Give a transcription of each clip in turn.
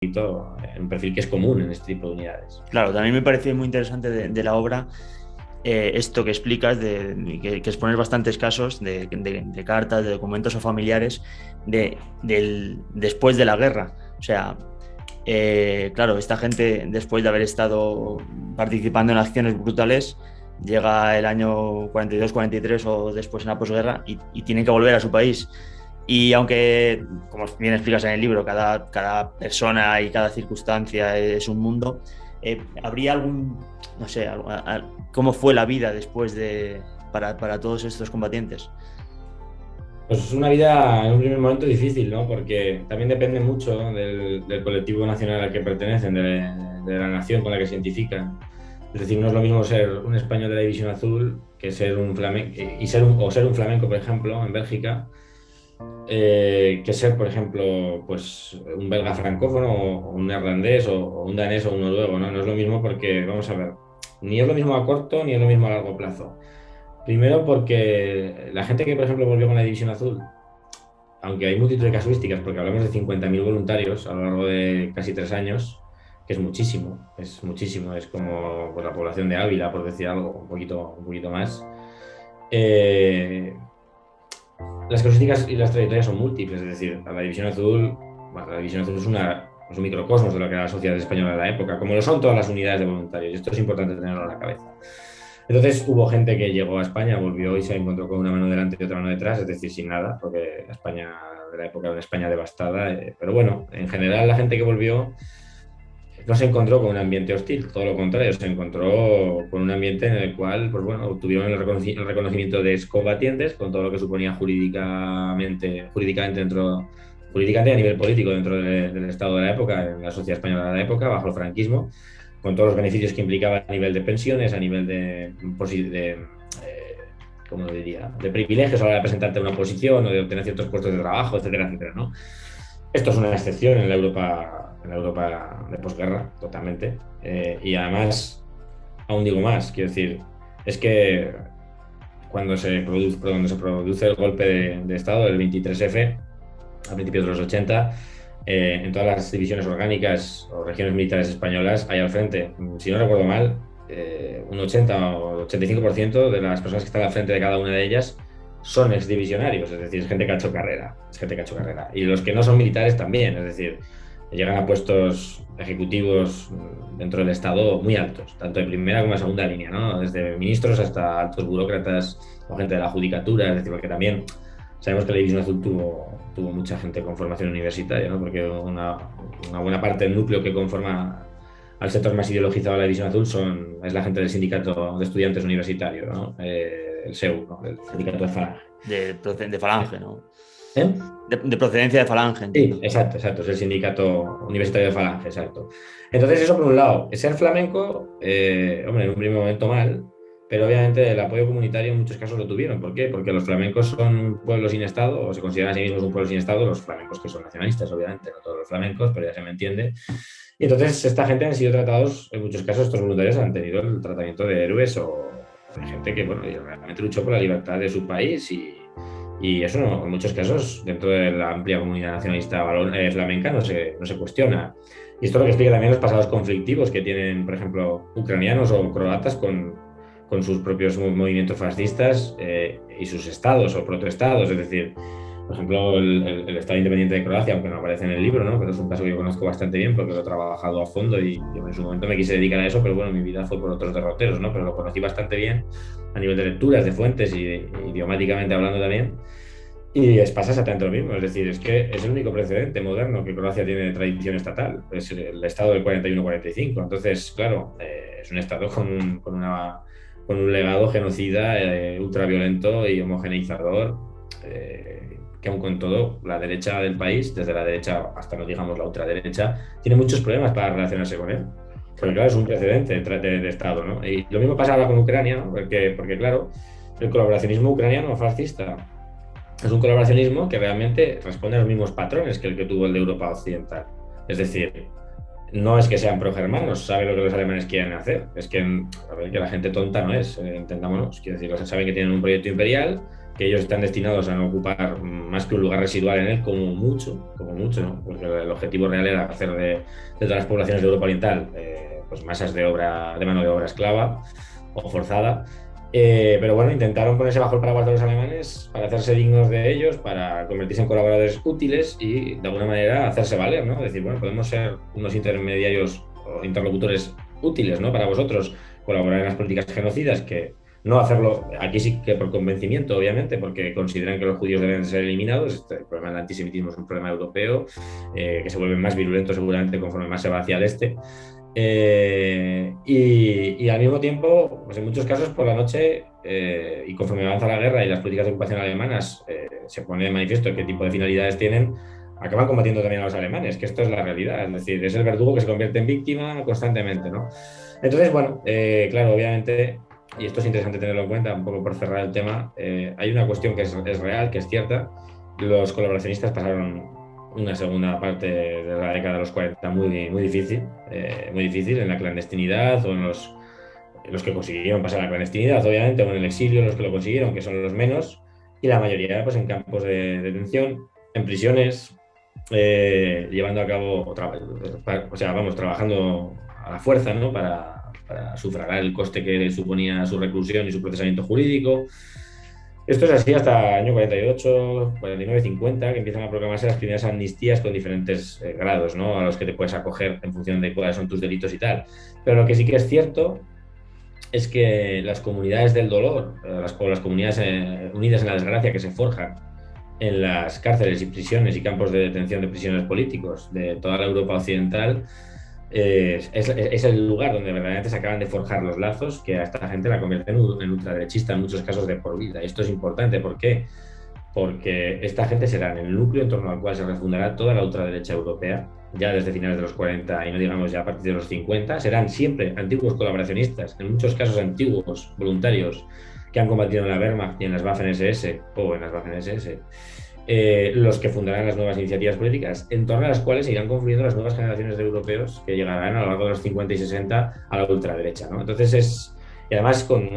un perfil que es común en este tipo de unidades. Claro, también me parece muy interesante de la obra esto que explicas, que expones bastantes casos de cartas, de documentos o familiares después de la guerra. O sea, claro, esta gente, después de haber estado participando en acciones brutales, llega el año 42-43 o después en la posguerra y tienen que volver a su país. Y aunque, como bien explicas en el libro, cada persona y cada circunstancia es un mundo, ¿habría algún, no sé, cómo fue la vida después para todos estos combatientes? Pues es una vida en un primer momento difícil, ¿no? Porque también depende mucho, ¿no?, del colectivo nacional al que pertenecen, de la nación con la que se identifican. Es decir, no es lo mismo ser un español de la División Azul que ser un flamenco, o ser un flamenco, por ejemplo, en Bélgica, que ser, por ejemplo, pues un belga francófono o un neerlandés o un danés o un noruego, ¿no? No es lo mismo porque, vamos a ver, ni es lo mismo a corto ni es lo mismo a largo plazo. Primero porque la gente que, por ejemplo, volvió con la División Azul, aunque hay multitud de casuísticas, porque hablamos de 50.000 voluntarios a lo largo de casi 3 años, que es muchísimo, es como pues, la población de Ávila, por decir algo, un poquito más. Eh, las casuísticas y las trayectorias son múltiples, es decir, a la División Azul, bueno, la División Azul es un microcosmos de lo que era la sociedad española de la época, como lo son todas las unidades de voluntarios, y esto es importante tenerlo en la cabeza. Entonces hubo gente que llegó a España, volvió y se encontró con una mano delante y otra mano detrás, es decir, sin nada, porque la España de la época era una España devastada. Pero bueno, en general la gente que volvió no se encontró con un ambiente hostil, todo lo contrario, se encontró con un ambiente en el cual, pues bueno, obtuvieron el reconocimiento de excombatientes, con todo lo que suponía jurídicamente a nivel político dentro del Estado de la época, en la sociedad española de la época, bajo el franquismo, con todos los beneficios que implicaba a nivel de pensiones, a nivel ¿cómo lo diría?, de privilegios a la hora de presentarte a una oposición o de obtener ciertos puestos de trabajo, etcétera, etcétera, ¿no? Esto es una excepción en la Europa de posguerra, totalmente. Y además, aún digo más, quiero decir, es que cuando se produce el golpe de Estado, el 23F, a principios de los 80, en todas las divisiones orgánicas o regiones militares españolas hay al frente, si no recuerdo mal, un 80 o 85% de las personas que están al frente de cada una de ellas son exdivisionarios, es decir, es gente que ha hecho carrera, es gente que ha hecho carrera. Y los que no son militares también, es decir, llegan a puestos ejecutivos dentro del Estado muy altos, tanto de primera como de segunda línea, ¿no? Desde ministros hasta altos burócratas o gente de la judicatura, es decir, porque también sabemos que la División Azul tuvo mucha gente con formación universitaria, ¿no? Porque una buena parte del núcleo que conforma al sector más ideologizado de la División Azul es la gente del sindicato de estudiantes universitarios, ¿no? El SEU, ¿no? El sindicato de Falange. De Falange, ¿no? ¿Eh? De procedencia de Falange, Sí, entiendo. exacto, es el sindicato universitario de Falange, exacto. Entonces, eso por un lado, ser flamenco, hombre, en un primer momento mal, pero obviamente el apoyo comunitario en muchos casos lo tuvieron. ¿Por qué? Porque los flamencos son un pueblo sin Estado, o se consideran a sí mismos un pueblo sin Estado, los flamencos que son nacionalistas, obviamente, no todos los flamencos, pero ya se me entiende. Y entonces esta gente han sido tratados, en muchos casos estos voluntarios han tenido el tratamiento de héroes o de gente que, bueno, realmente luchó por la libertad de su país y eso en muchos casos dentro de la amplia comunidad nacionalista flamenca no se cuestiona. Y esto es lo que explica también los pasados conflictivos que tienen, por ejemplo, ucranianos o croatas con sus propios movimientos fascistas y sus estados o protoestados. Es decir, por ejemplo, el Estado Independiente de Croacia, aunque no aparece en el libro, ¿no? Pero es un caso que yo conozco bastante bien porque lo he trabajado a fondo y yo en su momento me quise dedicar a eso, pero bueno, mi vida fue por otros derroteros, ¿no? Pero lo conocí bastante bien a nivel de lecturas, de fuentes y idiomáticamente hablando también. Y pasa exactamente lo mismo, es decir, es que es el único precedente moderno que Croacia tiene de tradición estatal, es el Estado del 41-45. Entonces, claro, es un Estado con un legado genocida, ultraviolento y homogeneizador, que aun con todo, la derecha del país, desde la derecha hasta no digamos la ultraderecha, tiene muchos problemas para relacionarse con él. Porque claro, es un precedente de Estado, ¿no? Y lo mismo pasa ahora con Ucrania, ¿no? Porque claro, el colaboracionismo ucraniano fascista es un colaboracionismo que realmente responde a los mismos patrones que el que tuvo el de Europa Occidental. Es decir, no es que sean progermanos, saben lo que los alemanes quieren hacer. Es que, a ver, que la gente tonta no es, entendámonos. Quiero decir, saben que tienen un proyecto imperial, que ellos están destinados a no ocupar más que un lugar residual en él, como mucho, ¿no? Porque el objetivo real era hacer de todas las poblaciones de Europa Oriental pues masas de mano de obra esclava o forzada. Pero bueno, intentaron ponerse bajo el paraguas de los alemanes para hacerse dignos de ellos, para convertirse en colaboradores útiles y de alguna manera hacerse valer, ¿no? Decir, bueno, podemos ser unos intermediarios o interlocutores útiles, ¿no? Para vosotros, colaborar en las políticas genocidas, que no hacerlo, aquí sí que por convencimiento, obviamente, porque consideran que los judíos deben ser eliminados. El problema del antisemitismo es un problema europeo, que se vuelve más virulento seguramente conforme más se va hacia el este. Y al mismo tiempo, pues en muchos casos por la noche, y conforme avanza la guerra y las políticas de ocupación alemanas se pone de manifiesto qué tipo de finalidades tienen, acaban combatiendo también a los alemanes, que esto es la realidad, es decir, es el verdugo que se convierte en víctima constantemente, ¿no? Entonces, bueno, claro, obviamente, y esto es interesante tenerlo en cuenta, un poco por cerrar el tema, hay una cuestión que es real, que es cierta. Los colaboracionistas pasaron una segunda parte de la década de los 40 muy difícil, en la clandestinidad o en los que consiguieron pasar a la clandestinidad, obviamente, o en el exilio, los que lo consiguieron, que son los menos, y la mayoría pues en campos de detención, en prisiones, llevando a cabo, trabajando a la fuerza, ¿no? Para sufragar el coste que suponía su reclusión y su procesamiento jurídico. Esto es así hasta el año 48, 49, 50, que empiezan a proclamarse las primeras amnistías con diferentes grados, ¿no? A los que te puedes acoger en función de cuáles son tus delitos y tal. Pero lo que sí que es cierto es que las comunidades del dolor, las comunidades unidas en la desgracia que se forjan en las cárceles y prisiones y campos de detención de prisioneros políticos de toda la Europa occidental, es el lugar donde verdaderamente se acaban de forjar los lazos que a esta gente la convierten en ultraderechista en muchos casos de por vida. Y esto es importante. ¿Por qué? Porque esta gente será en el núcleo en torno al cual se refundará toda la ultraderecha europea, ya desde finales de los 40 y no digamos ya a partir de los 50, serán siempre antiguos colaboracionistas, en muchos casos antiguos voluntarios que han combatido en la Wehrmacht y en las Waffen-SS o en las Waffen-SS, los que fundarán las nuevas iniciativas políticas, en torno a las cuales se irán confluyendo las nuevas generaciones de europeos que llegarán a lo largo de los 50 y 60 a la ultraderecha, ¿no? Entonces y además con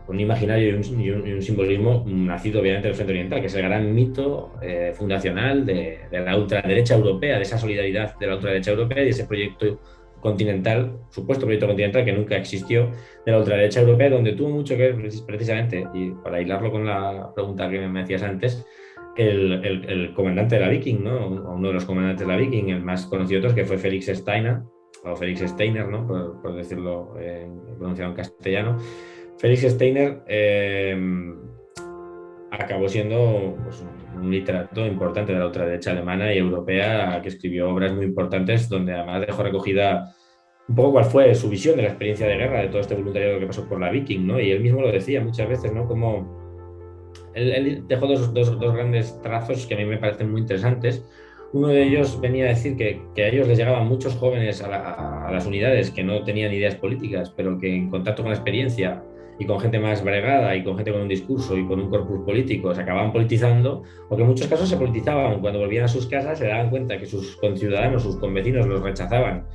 un imaginario y un simbolismo nacido obviamente del Frente Oriental, que es el gran mito fundacional de la ultraderecha europea, de esa solidaridad de la ultraderecha europea y ese proyecto continental, supuesto proyecto continental que nunca existió, de la ultraderecha europea, donde tuvo mucho que ver precisamente, y para hilarlo con la pregunta que me hacías antes, el comandante de la Viking, ¿no? Uno de los comandantes de la Viking, el más conocido de todos, que fue Felix Steiner, o Felix Steiner, ¿no? Por decirlo pronunciado en castellano. Felix Steiner acabó siendo pues, un literato importante de la ultraderecha alemana y europea, que escribió obras muy importantes, donde además dejó recogida un poco cuál fue su visión de la experiencia de guerra, de todo este voluntariado que pasó por la Viking, ¿no? Y él mismo lo decía muchas veces, ¿no? Como él dejó dos grandes trazos que a mí me parecen muy interesantes. Uno de ellos venía a decir que a ellos les llegaban muchos jóvenes a las unidades que no tenían ideas políticas, pero que en contacto con la experiencia y con gente más bregada y con gente con un discurso y con un corpus político se acababan politizando, o que en muchos casos se politizaban. Cuando volvían a sus casas se daban cuenta que sus conciudadanos, sus convecinos los rechazaban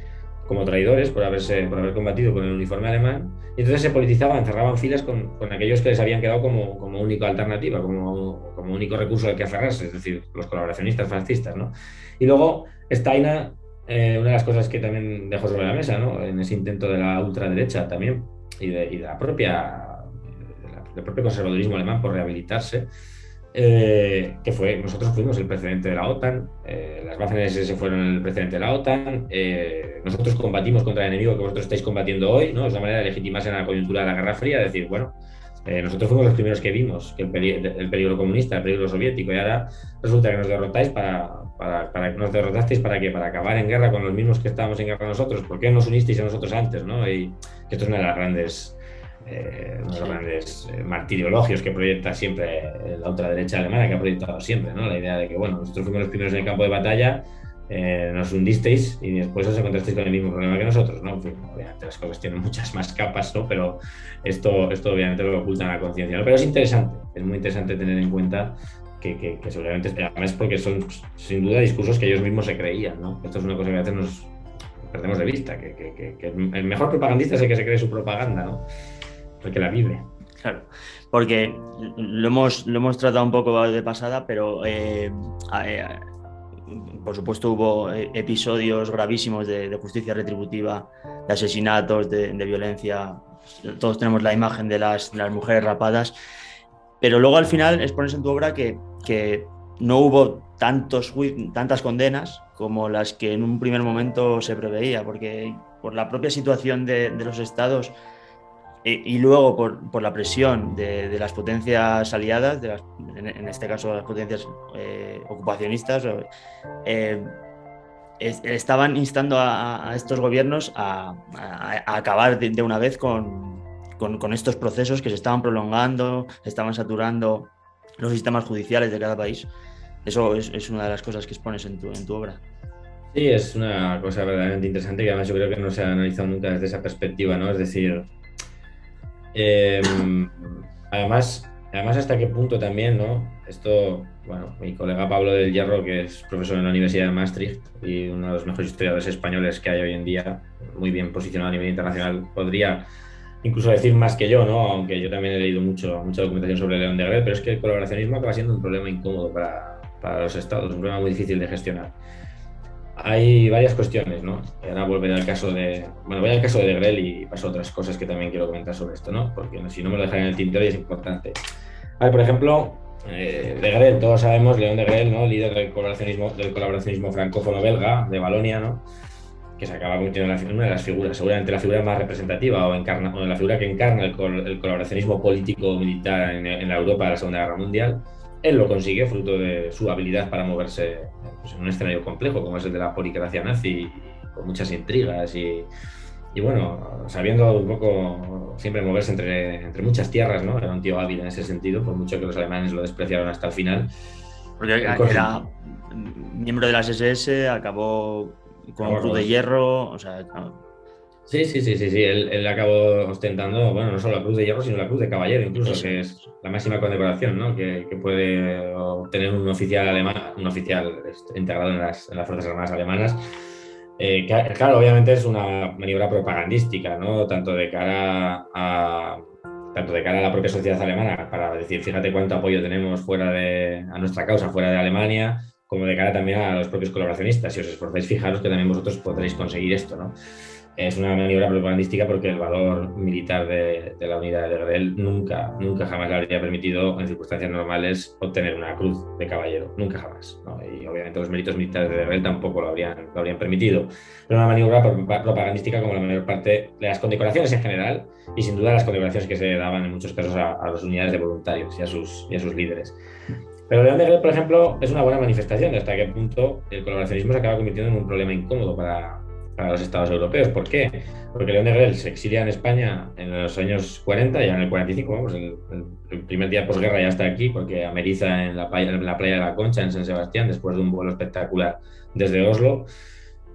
como traidores por haber combatido con el uniforme alemán, y entonces se politizaban, cerraban filas con aquellos que les habían quedado como única alternativa, como único recurso al que aferrarse, es decir, los colaboracionistas fascistas, ¿no? Y luego Steiner, una de las cosas que también dejó sobre la mesa, ¿no? En ese intento de la ultraderecha también, y del propio conservadurismo alemán por rehabilitarse, que fue, nosotros fuimos el precedente de la OTAN, las Waffen-SS fueron el precedente de la OTAN, nosotros combatimos contra el enemigo que vosotros estáis combatiendo hoy, ¿no? Es una manera de legitimarse en la coyuntura de la Guerra Fría, de decir, bueno, nosotros fuimos los primeros que vimos que el peligro comunista, el peligro soviético, y ahora resulta que nos derrotáis nos derrotasteis ¿para qué? Para acabar en guerra con los mismos que estábamos en guerra nosotros. ¿Por qué nos unisteis a nosotros antes, ¿no? Y que esto es una de las grandes martiriologios que proyecta siempre la ultraderecha alemana, que ha proyectado siempre, ¿no? La idea de que, bueno, nosotros fuimos los primeros en el campo de batalla, nos hundisteis y después os encontrasteis con el mismo problema que nosotros, ¿no? En fin, obviamente las cosas tienen muchas más capas, ¿no? Pero esto obviamente lo oculta en la conciencia, ¿no? Pero es interesante, es muy interesante tener en cuenta que seguramente, además porque son sin duda discursos que ellos mismos se creían, ¿no? Esto es una cosa que a veces nos perdemos de vista, que el mejor propagandista es el que se cree su propaganda, ¿no? El que la vive. Claro, porque lo hemos tratado un poco de pasada, pero por supuesto hubo episodios gravísimos de justicia retributiva, de asesinatos, de violencia. Todos tenemos la imagen de las mujeres rapadas, pero luego al final expones en tu obra que no hubo tantas condenas como las que en un primer momento se preveía, porque por la propia situación de los estados y luego por la presión de las potencias aliadas, en este caso las potencias ocupacionistas, eh, estaban instando a estos gobiernos a acabar de una vez con estos procesos que se estaban prolongando, estaban saturando los sistemas judiciales de cada país. Eso es una de las cosas que expones en tu obra. Sí, es una cosa verdaderamente interesante que además yo creo que no se ha analizado nunca desde esa perspectiva, ¿no? Es decir, Eh, además, hasta qué punto también, ¿no? Esto, bueno, mi colega Pablo del Hierro, que es profesor en la Universidad de Maastricht y uno de los mejores historiadores españoles que hay hoy en día, muy bien posicionado a nivel internacional, podría incluso decir más que yo, ¿no? Aunque yo también he leído mucha documentación sobre León de Grel, pero es que el colaboracionismo acaba siendo un problema incómodo para los estados, un problema muy difícil de gestionar. Hay varias cuestiones, ¿no? Ahora volveré al caso de... Bueno, voy al caso de Grell y paso a otras cosas que también quiero comentar sobre esto, ¿no? Porque si no me lo dejaré en el tintero y es importante. A ver, por ejemplo, de Grell, todos sabemos, León de Grell, ¿no? Líder del colaboracionismo francófono belga de Valonia, ¿no? Que se acaba convirtiendo en una de las figuras, seguramente la figura más representativa o la figura que encarna el colaboracionismo político-militar en la Europa de la Segunda Guerra Mundial. Él lo consigue fruto de su habilidad para moverse pues, en un escenario complejo como es el de la policracia nazi, con muchas intrigas y bueno, sabiendo un poco siempre moverse entre muchas tierras, ¿no? Era un tío hábil en ese sentido, por mucho que los alemanes lo despreciaron hasta el final. Porque era miembro de las SS, acabó con Cruz de Hierro, o sea... Sí. Él acabó ostentando, bueno, no solo la Cruz de Hierro, sino la Cruz de Caballero, incluso, Eso. que es la máxima condecoración, ¿no? que puede obtener un oficial alemán, un oficial integrado en las Fuerzas Armadas alemanas. Claro, obviamente es una maniobra propagandística, ¿no? Tanto de cara a la propia sociedad alemana, para decir, fíjate cuánto apoyo tenemos a nuestra causa fuera de Alemania, como de cara también a los propios colaboracionistas. Si os esforzáis, fijaros que también vosotros podréis conseguir esto, ¿no? Es una maniobra propagandística porque el valor militar de la unidad de Grell nunca jamás le habría permitido, en circunstancias normales, obtener una cruz de caballero. Nunca jamás, ¿no? Y obviamente los méritos militares de Grell tampoco lo habrían permitido. Pero una maniobra propagandística como la mayor parte de las condecoraciones en general y sin duda las condecoraciones que se daban en muchos casos a las unidades de voluntarios y a sus líderes. Pero León de Grell, por ejemplo, es una buena manifestación de hasta qué punto el colaboracionismo se acaba convirtiendo en un problema incómodo para los estados europeos. ¿Por qué? Porque León de Grell se exilia en España en los años 40, ya en el 45, vamos, el primer día de posguerra ya está aquí, porque ameriza en la playa de la Concha, en San Sebastián, después de un vuelo espectacular desde Oslo,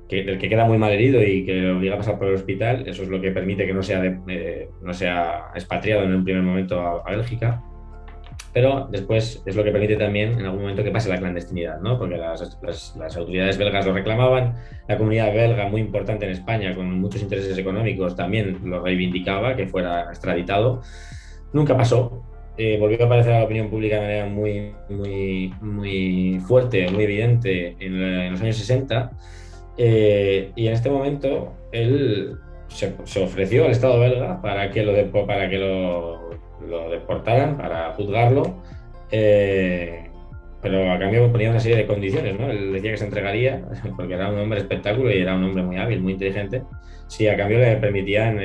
del que queda muy mal herido y que le obliga a pasar por el hospital. Eso es lo que permite que no sea expatriado en un primer momento a Bélgica. Pero después es lo que permite también en algún momento que pase la clandestinidad, ¿no? Porque las autoridades belgas lo reclamaban, la comunidad belga, muy importante en España, con muchos intereses económicos, también lo reivindicaba, que fuera extraditado. Nunca pasó. Volvió a aparecer a la opinión pública de manera muy fuerte, muy evidente en los años 60. Y en este momento él se ofreció al Estado belga para que lo deportaran, para juzgarlo, pero a cambio ponía una serie de condiciones, ¿no? Él decía que se entregaría, porque era un hombre espectáculo y era un hombre muy hábil, muy inteligente, si a cambio le permitían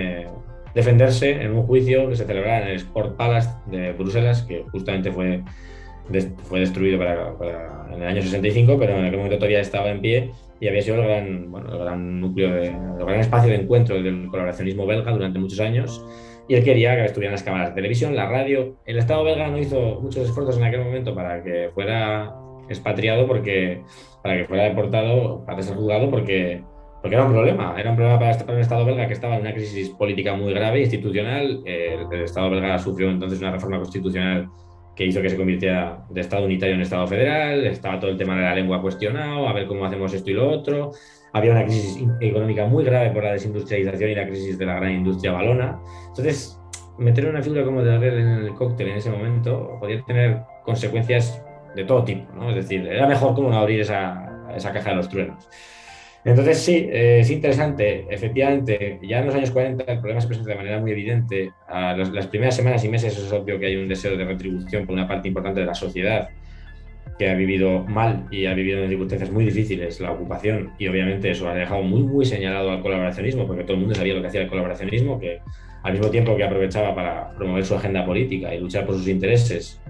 defenderse en un juicio que se celebrara en el Sport Palace de Bruselas, que justamente fue destruido en el año 65, pero en aquel momento todavía estaba en pie y había sido el gran núcleo, el gran espacio de encuentro del colaboracionismo belga durante muchos años. Y él quería que estuvieran las cámaras de televisión, la radio. El Estado belga no hizo muchos esfuerzos en aquel momento para que fuera expatriado, para que fuera deportado, para ser juzgado, porque era un problema. Era un problema para un Estado belga que estaba en una crisis política muy grave, institucional. El Estado belga sufrió entonces una reforma constitucional que hizo que se convirtiera de Estado unitario en Estado federal. Estaba todo el tema de la lengua cuestionado, a ver cómo hacemos esto y lo otro. Había una crisis económica muy grave por la desindustrialización y la crisis de la gran industria valona. Entonces, meter una figura como de Red en el cóctel en ese momento podía tener consecuencias de todo tipo, ¿no? Es decir, era mejor como no abrir esa caja de los truenos. Entonces, sí, es interesante. Efectivamente, ya en los años 40 el problema se presenta de manera muy evidente. A las primeras semanas y meses es obvio que hay un deseo de retribución por una parte importante de la sociedad que ha vivido mal y ha vivido en circunstancias muy difíciles la ocupación, y obviamente eso ha dejado muy, muy señalado al colaboracionismo, porque todo el mundo sabía lo que hacía el colaboracionismo, que al mismo tiempo que aprovechaba para promover su agenda política y luchar por sus intereses,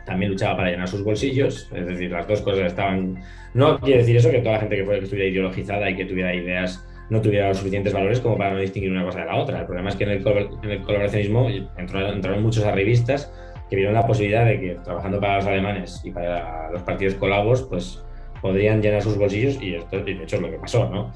también luchaba para llenar sus bolsillos. Es decir, las dos cosas estaban... No quiere decir eso que toda la gente que estuviera ideologizada y que tuviera ideas no tuviera los suficientes valores como para no distinguir una cosa de la otra. El problema es que en el colaboracionismo entraron muchos arribistas que vieron la posibilidad de que trabajando para los alemanes y para los partidos colabos, pues podrían llenar sus bolsillos, y de hecho es lo que pasó, ¿no?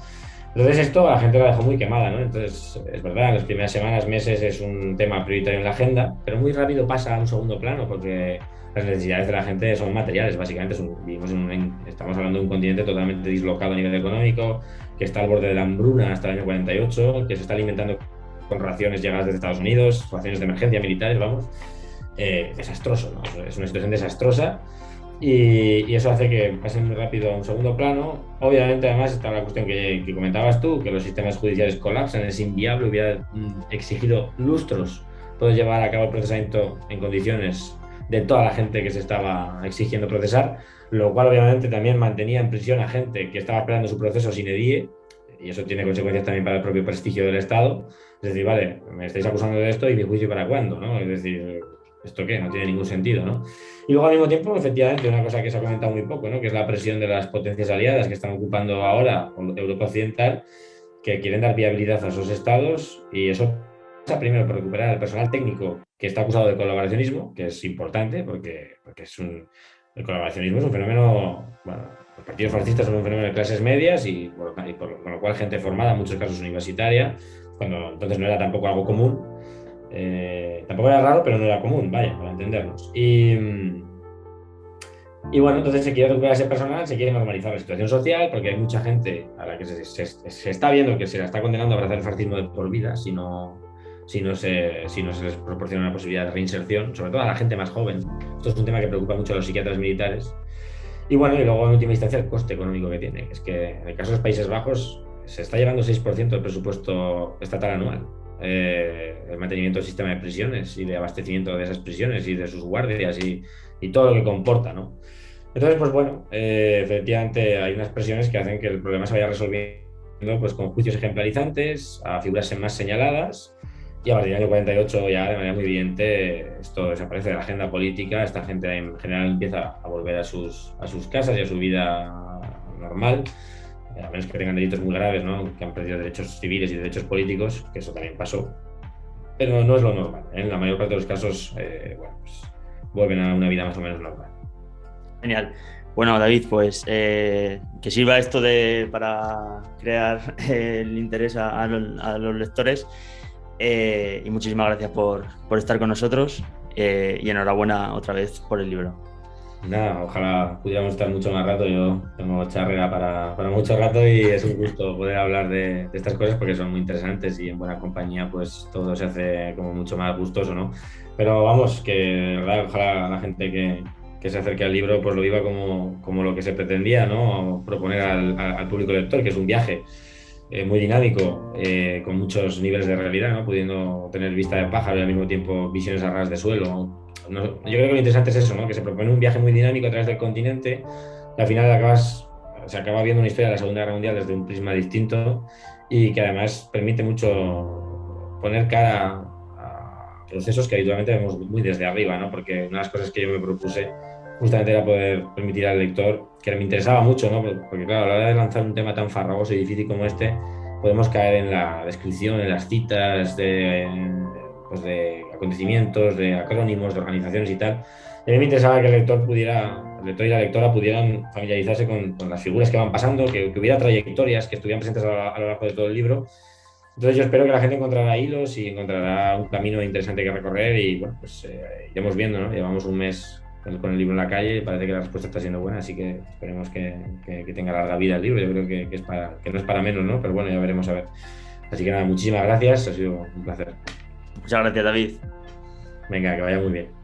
Entonces esto a la gente la dejó muy quemada, ¿no? Entonces, es verdad, en las primeras semanas, meses es un tema prioritario en la agenda, pero muy rápido pasa a un segundo plano porque las necesidades de la gente son materiales, básicamente. Estamos hablando de un continente totalmente dislocado a nivel económico, que está al borde de la hambruna hasta el año 48, que se está alimentando con raciones llegadas desde Estados Unidos, raciones de emergencia militares, vamos. Desastroso, ¿no? Es una situación desastrosa. Y eso hace que pasen muy rápido a un segundo plano. Obviamente, además, está la cuestión que comentabas tú, que los sistemas judiciales colapsan, es inviable, hubiera exigido lustros poder llevar a cabo el procesamiento en condiciones de toda la gente que se estaba exigiendo procesar, lo cual obviamente también mantenía en prisión a gente que estaba esperando su proceso sine die, y eso tiene consecuencias también para el propio prestigio del Estado. Es decir, vale, me estáis acusando de esto y mi juicio para cuándo, ¿no? Es decir, ¿esto qué? No tiene ningún sentido, ¿no? Y luego al mismo tiempo, efectivamente, una cosa que se ha comentado muy poco, ¿no? Que es la presión de las potencias aliadas que están ocupando ahora Europa Occidental, que quieren dar viabilidad a esos estados, y eso pasa primero por recuperar el personal técnico que está acusado de colaboracionismo, que es importante porque el colaboracionismo es un fenómeno, bueno, los partidos fascistas son un fenómeno de clases medias con lo cual gente formada, en muchos casos universitaria, cuando entonces no era tampoco algo común. Tampoco era raro, pero no era común, vaya, para entendernos. Y bueno, entonces se quiere recuperar ese personal, se quiere normalizar la situación social, porque hay mucha gente a la que se está viendo que se la está condenando a abrazar el fascismo de por vida si no se les proporciona una posibilidad de reinserción, sobre todo a la gente más joven. Esto es un tema que preocupa mucho a los psiquiatras militares. Y bueno, y luego en última instancia el coste económico que tiene, que es que en el caso de los Países Bajos se está llevando 6% del presupuesto estatal anual. El mantenimiento del sistema de prisiones y de abastecimiento de esas prisiones y de sus guardias y todo lo que comporta, ¿no? Entonces, pues bueno, efectivamente hay unas presiones que hacen que el problema se vaya resolviendo pues con juicios ejemplarizantes a figuras más señaladas, y a partir del año 48 ya de manera muy evidente esto desaparece de la agenda política. Esta gente en general empieza a volver a sus casas y a su vida normal, a menos que tengan delitos muy graves, ¿no? Que han perdido derechos civiles y derechos políticos, que eso también pasó, pero no es lo normal, ¿eh? En la mayor parte de los casos, bueno, pues vuelven a una vida más o menos normal. Genial. Bueno, David, pues que sirva esto para crear el interés a los lectores, y muchísimas gracias por estar con nosotros, y enhorabuena otra vez por el libro. Nada, ojalá pudiéramos estar mucho más rato. Yo tengo charrera para mucho rato y es un gusto poder hablar de estas cosas porque son muy interesantes, y en buena compañía pues todo se hace como mucho más gustoso, ¿no? Pero vamos, que de verdad ojalá la gente que se acerque al libro pues lo viva como lo que se pretendía, ¿no? Proponer al público lector, que es un viaje muy dinámico, con muchos niveles de realidad, ¿no? Pudiendo tener vista de pájaro y al mismo tiempo visiones a ras de suelo. No, yo creo que lo interesante es eso, ¿no? Que se propone un viaje muy dinámico a través del continente, y al final se acaba viendo una historia de la Segunda Guerra Mundial desde un prisma distinto, y que además permite mucho poner cara a procesos que habitualmente vemos muy desde arriba, ¿no? Porque una de las cosas que yo me propuse justamente era poder permitir al lector, que me interesaba mucho, ¿no? Porque claro, a la hora de lanzar un tema tan farragoso y difícil como este, podemos caer en la descripción, en las citas de acontecimientos, de acrónimos, de organizaciones y tal. Y a mí me interesaba que el lector y la lectora pudieran familiarizarse con las figuras que van pasando, que hubiera trayectorias que estuvieran presentes a lo largo de todo el libro. Entonces yo espero que la gente encontrará hilos y encontrará un camino interesante que recorrer, y bueno, pues iremos viendo, ¿no? Llevamos un mes con el libro en la calle y parece que la respuesta está siendo buena, así que esperemos que tenga larga vida el libro. Yo creo que no es para menos, ¿no? Pero bueno, ya veremos a ver. Así que nada, muchísimas gracias, ha sido un placer. Muchas gracias, David. Venga, que vaya muy bien.